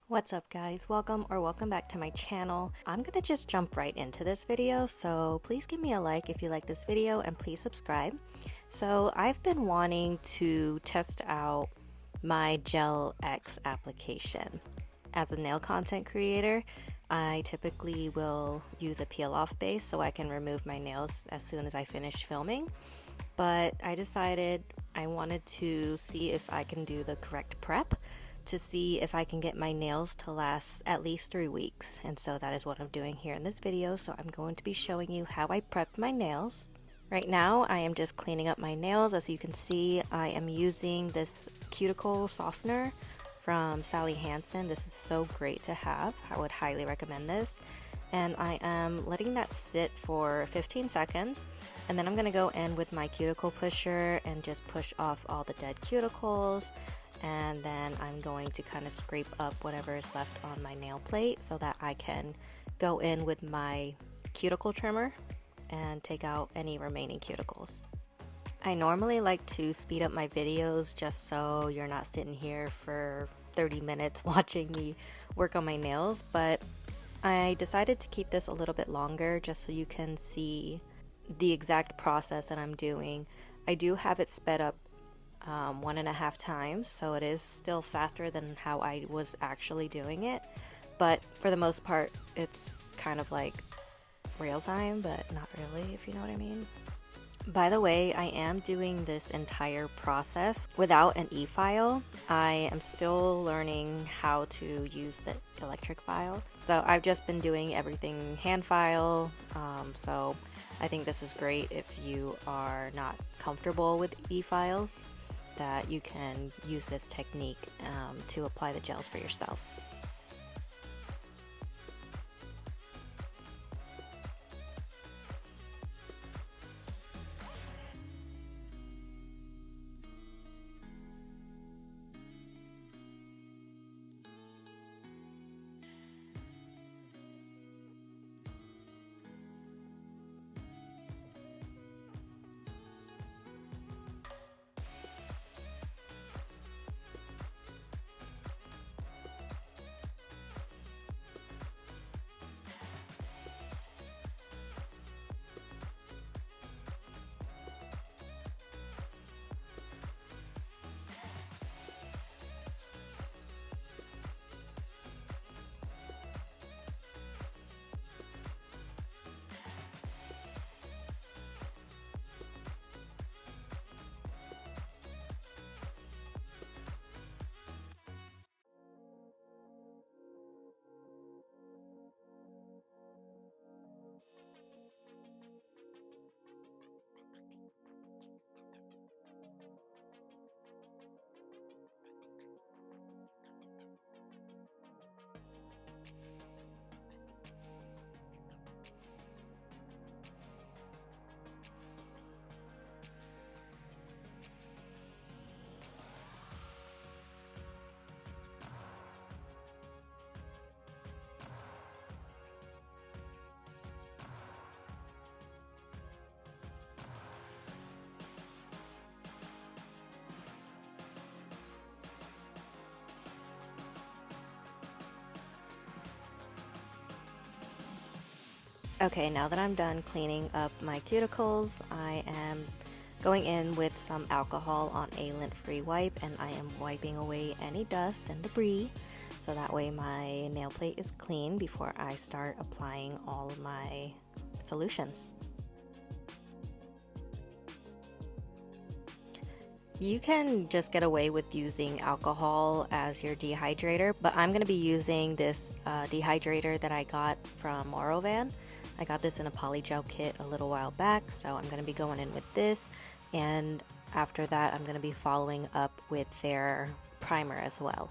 What's up guys, welcome back to my channel. I'm gonna just jump right into this video, so please give me a like if you like this video and please subscribe. So I've been wanting to test out my Gel X application. As a nail content creator, I typically will use a peel off base so I can remove my nails as soon as I finish filming, but I decided I wanted to see if I can do the correct prep to see if I can get my nails to last at least 3 weeks. And so that is what I'm doing here in this video. So I'm going to be showing you how I prep my nails. Right now I am just cleaning up my nails. As you can see, I am using this cuticle softener from Hansen. This is so great to have. I would highly recommend this. And I am letting that sit for 15 seconds. And then I'm gonna go in with my cuticle pusher and just push off all the dead cuticles. And then I'm going to kind of scrape up whatever is left on my nail plate so that I can go in with my cuticle trimmer and take out any remaining cuticles. I normally like to speed up my videos just so you're not sitting here for 30 minutes watching me work on my nails, but I decided to keep this a little bit longer just so you can see the exact process that I'm doing. I do have it sped up 1.5 times, so it is still faster than how I was actually doing it, but for the most part it's kind of like real time, but not really, if you know what I mean. By the way, I am doing this entire process without an e-file. I am still learning how to use the electric file, so I've just been doing everything hand file, so I think this is great if you are not comfortable with e-files, that you can use this technique to apply the gels for yourself. Okay, now that I'm done cleaning up my cuticles, I am going in with some alcohol on a lint-free wipe, and I am wiping away any dust and debris so that way my nail plate is clean before I start applying all of my solutions. You can just get away with using alcohol as your dehydrator, but I'm going to be using this dehydrator that I got from Morovan. I got this in a polygel kit a little while back, so I'm going to be going in with this, and after that I'm going to be following up with their primer as well.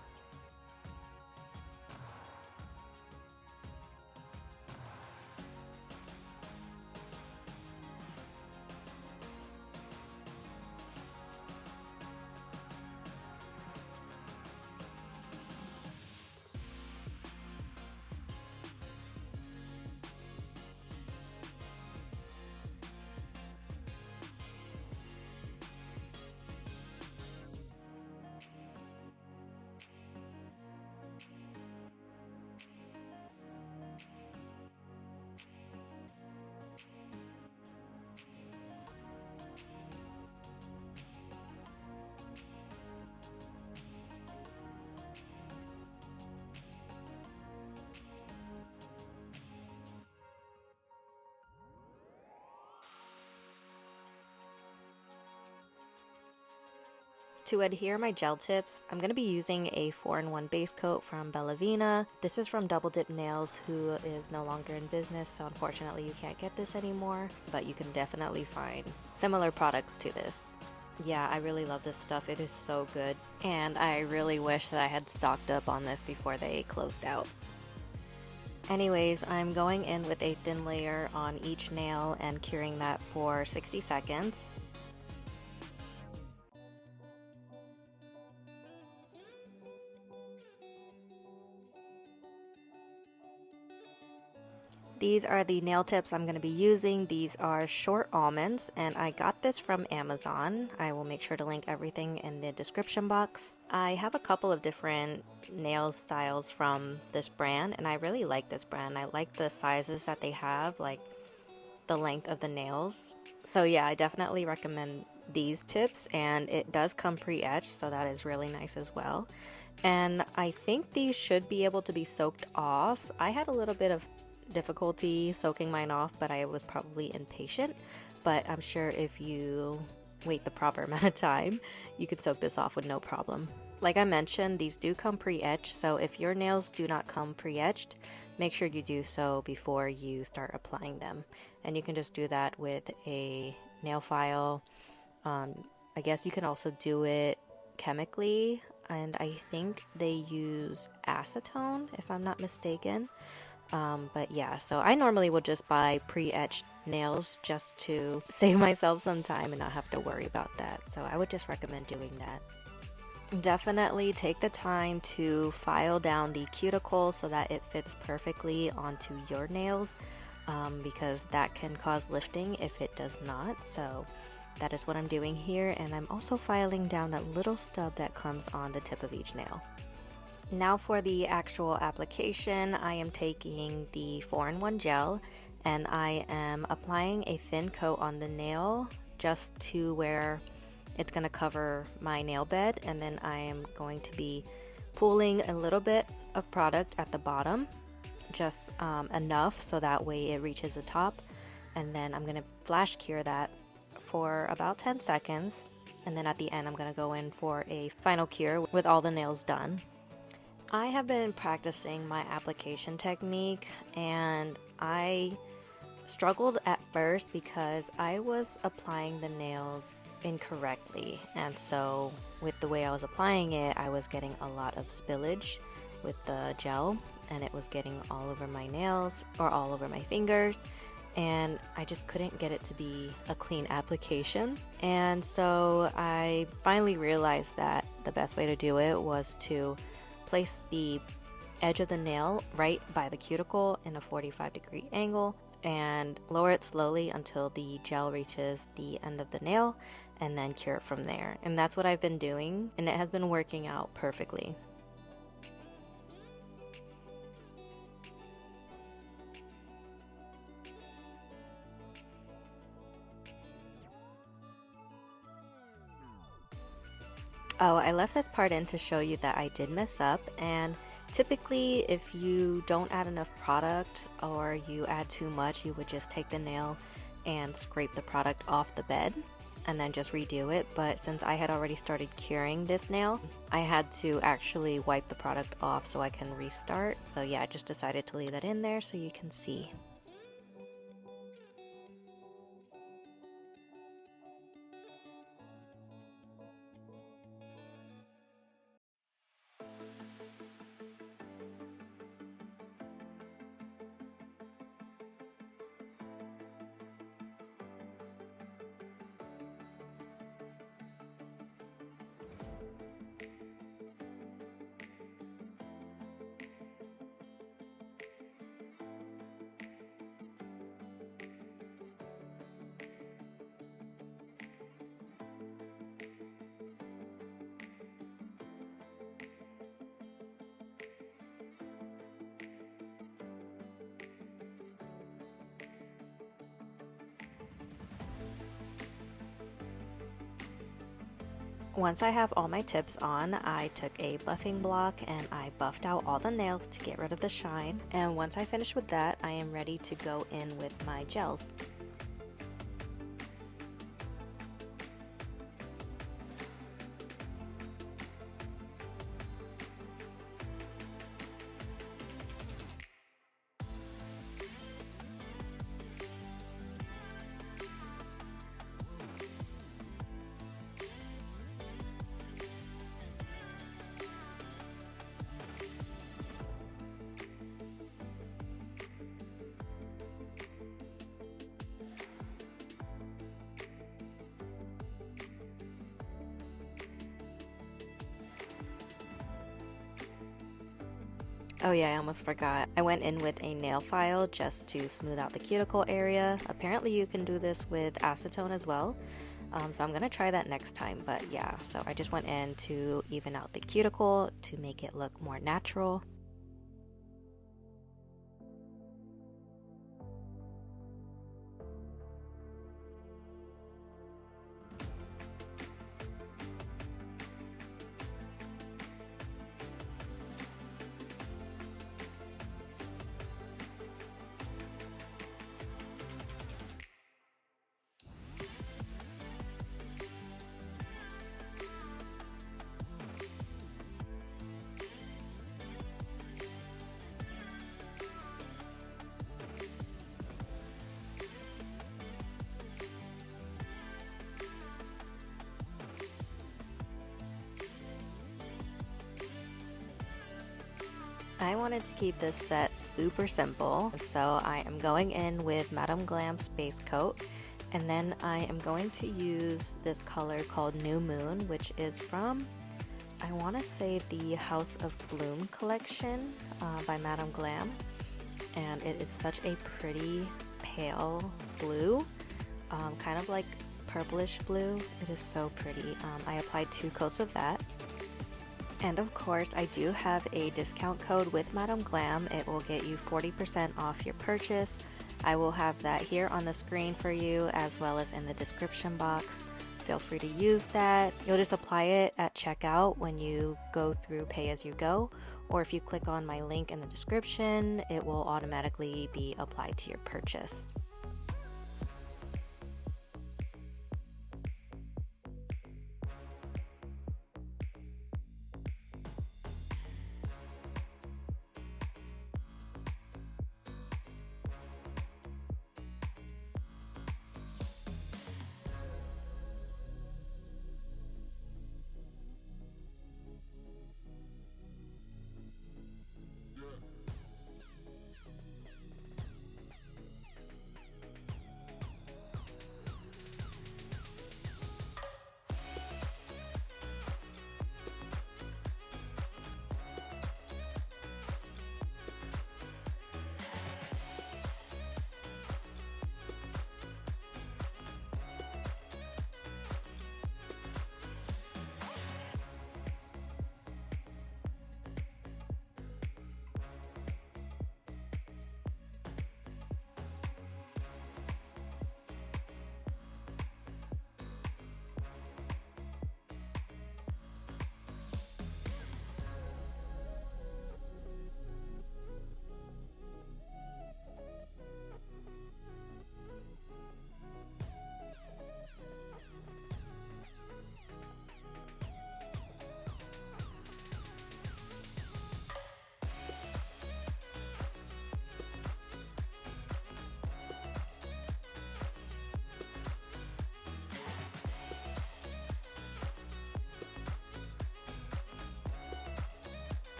To adhere my gel tips, I'm going to be using a 4-in-1 base coat from Bellavina. This is from Double Dip Nails, who is no longer in business, so unfortunately you can't get this anymore, but you can definitely find similar products to this. Yeah, I really love this stuff. It is so good, and I really wish that I had stocked up on this before they closed out. Anyways, I'm going in with a thin layer on each nail and curing that for 60 seconds. These are the nail tips I'm going to be using. These are short almonds, and I got this from Amazon. I will make sure to link everything in the description box. I have a couple of different nail styles from this brand, and I really like this brand. I like the sizes that they have, like the length of the nails. So yeah, I definitely recommend these tips, and it does come pre-etched, so that is really nice as well. And I think these should be able to be soaked off. I had a little bit of difficulty soaking mine off, but I was probably impatient. But I'm sure if you wait the proper amount of time, you could soak this off with no problem. Like I mentioned, these do come pre-etched, so if your nails do not come pre-etched, make sure you do so before you start applying them. And you can just do that with a nail file. I guess you can also do it chemically, and I think they use acetone, if I'm not mistaken. But yeah, so I normally would just buy pre-etched nails just to save myself some time and not have to worry about that. So I would just recommend doing that. Definitely take the time to file down the cuticle so that it fits perfectly onto your nails, because that can cause lifting if it does not. So that is what I'm doing here, and I'm also filing down that little stub that comes on the tip of each nail. Now for the actual application, I am taking the 4-in-1 gel, and I am applying a thin coat on the nail just to where it's going to cover my nail bed, and then I am going to be pooling a little bit of product at the bottom, just enough so that way it reaches the top, and then I'm going to flash cure that for about 10 seconds, and then at the end I'm going to go in for a final cure with all the nails done. I have been practicing my application technique, and I struggled at first because I was applying the nails incorrectly, and so with the way I was applying it, I was getting a lot of spillage with the gel, and it was getting all over my nails or all over my fingers, and I just couldn't get it to be a clean application. And so I finally realized that the best way to do it was to place the edge of the nail right by the cuticle in a 45-degree angle and lower it slowly until the gel reaches the end of the nail, and then cure it from there. And that's what I've been doing, and it has been working out perfectly. Oh, I left this part in to show you that I did mess up, and typically if you don't add enough product or you add too much, you would just take the nail and scrape the product off the bed and then just redo it. But since I had already started curing this nail, I had to actually wipe the product off so I can restart. So yeah, I just decided to leave that in there so you can see. Once I have all my tips on, I took a buffing block and I buffed out all the nails to get rid of the shine. And once I finish with that, I am ready to go in with my gels. Oh yeah, I almost forgot. I went in with a nail file just to smooth out the cuticle area. Apparently you can do this with acetone as well. So I'm gonna try that next time, but yeah, so I just went in to even out the cuticle to make it look more natural. I wanted to keep this set super simple, so I am going in with Madame Glam's base coat, and then I am going to use this color called New Moon, which is from, I want to say, the House of Bloom collection by Madame Glam, and it is such a pretty pale blue, kind of like purplish blue. It is so pretty. I applied 2 coats of that. And of course, I do have a discount code with Madame Glam. It will get you 40% off your purchase. I will have that here on the screen for you, as well as in the description box. Feel free to use that. You'll just apply it at checkout when you go through pay as you go, or if you click on my link in the description, it will automatically be applied to your purchase.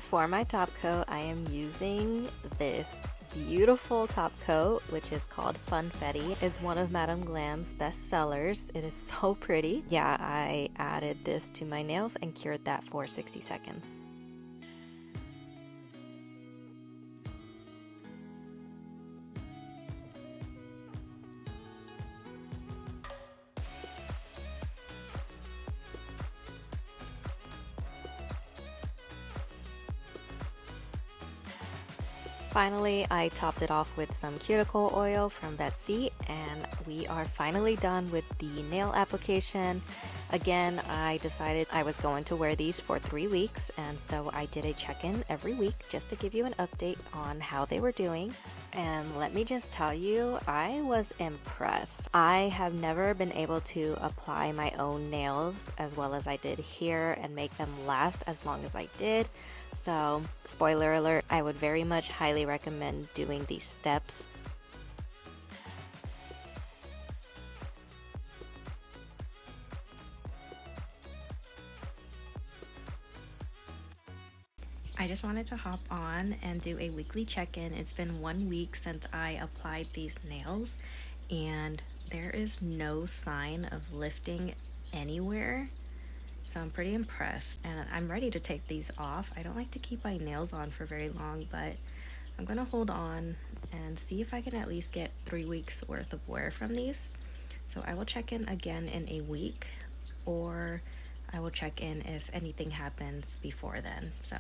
For my top coat, I am using this beautiful top coat, which is called Funfetti. It's one of Madame Glam's best sellers. It is so pretty. Yeah, I added this to my nails and cured that for 60 seconds. Finally, I topped it off with some cuticle oil from Betsy, and we are finally done with the nail application. Again, I decided I was going to wear these for 3 weeks, and so I did a check-in every week just to give you an update on how they were doing. And let me just tell you, I was impressed. I have never been able to apply my own nails as well as I did here and make them last as long as I did. So, spoiler alert, I would very much highly recommend doing these steps. I I just wanted to hop on and do a weekly check-in. It's been 1 week since I applied these nails and there is no sign of lifting anywhere. So I'm pretty impressed and I'm ready to take these off. I don't like to keep my nails on for very long, but I'm gonna hold on and see if I can at least get 3 weeks worth of wear from these. So I will check in again in a week, or I will check in if anything happens before then. So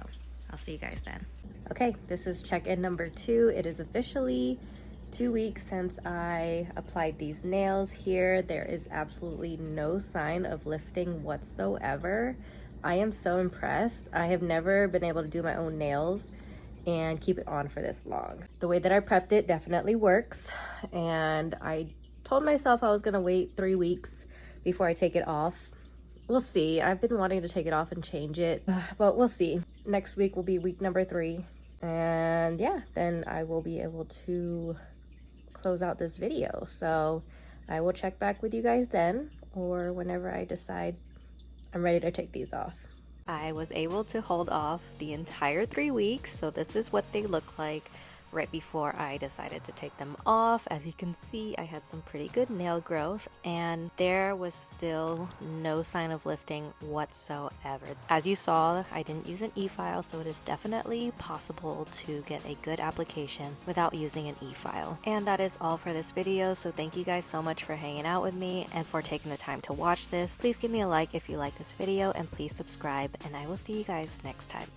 I'll see you guys then. Okay, this is check-in number 2. It is officially 2 weeks since I applied these nails here. There is absolutely no sign of lifting whatsoever. I am so impressed. I have never been able to do my own nails and keep it on for this long. The way that I prepped it definitely works, and I told myself I was gonna wait 3 weeks before I take it off. We'll see. I've been wanting to take it off and change it, but we'll see. Next week will be week number 3, and yeah, then I will be able to close out this video. So I will check back with you guys then, or whenever I decide I'm ready to take these off. I was able to hold off the entire 3 weeks, so this is what they look like right before I decided to take them off. As you can see, I had some pretty good nail growth and there was still no sign of lifting whatsoever. As you saw, I didn't use an e-file, so it is definitely possible to get a good application without using an e-file. And that is all for this video, so thank you guys so much for hanging out with me and for taking the time to watch this. Please give me a like if you like this video and please subscribe, and I will see you guys next time.